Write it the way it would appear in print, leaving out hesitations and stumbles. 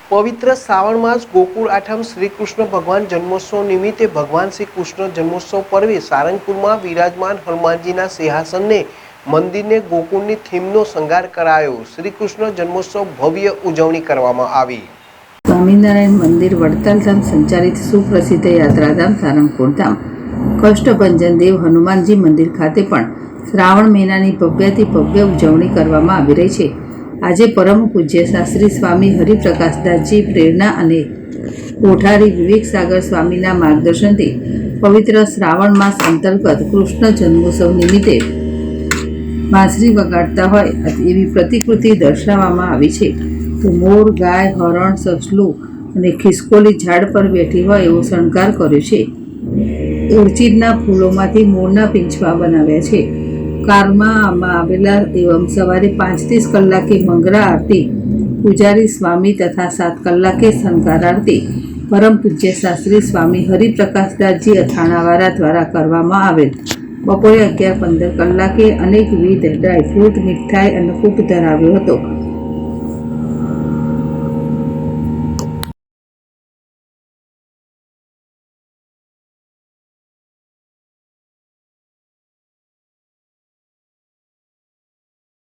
પવિત્ર શ્રાવણ માસ ગોકુળ આઠમ શ્રી કૃષ્ણ ભગવાન જન્મોત્સવ નિમિત્તે ભગવાન શ્રી કૃષ્ણ જન્મોત્સવ પર્વે સારંગપુરમાં વિરાજમાન હનુમાનજીના સિંહાસનને મંદિરને ગોકુળની થીમનો શણગાર કરાયો। શ્રી કૃષ્ણ જન્મોત્સવ ભવ્ય ઉજવણી કરવામાં આવી। સ્વામિનારાયણ મંદિર વડતાલ ધામ સંચાલિત સુપ્રસિદ્ધ યાત્રાધામ સારંગપુર ધામ કષ્ટભંજન દેવ હનુમાનજી મંદિર ખાતે પણ શ્રાવણ મહિનાની ભવ્યાતિ ભવ્ય ઉજવણી કરવામાં આવી રહી છે। આજે પરમ પૂજ્ય શાસ્ત્રી સ્વામી હરિપ્રકાશદાસજી પ્રેરણા અને કોઠારી વિવેક સાગર સ્વામીના માર્ગદર્શનથી પવિત્ર શ્રાવણ માસ અંતર્ગત કૃષ્ણ જન્મોત્સવ નિમિત્તે બાંસરી વગાડતા હોય એવી પ્રતિકૃતિ દર્શાવવામાં આવી છે। તો મોર, ગાય, હરણ, સસલું અને ખિસકોલી ઝાડ પર બેઠી હોય એવો શણગાર કર્યો છે। ઓરચીડના ફૂલોમાંથી મોરના પીંછવા બનાવ્યા છે। કારમાં આવેલા એવં સવારે 5:30 કલાકે મંગળા આરતી, પૂજારી સ્વામી તથા 7 કલાકે શણગાર આરતી પરમ પૂજ્ય શાસ્ત્રી સ્વામી હરિપ્રકાશદાસજી અથાણાવાળા દ્વારા કરવામાં આવેલ। બપોરે 11:15 કલાકે અનેકવિધ ડ્રાયફ્રૂટ, મીઠાઈ, અન્નકૂટ ધરાવ્યો હતો।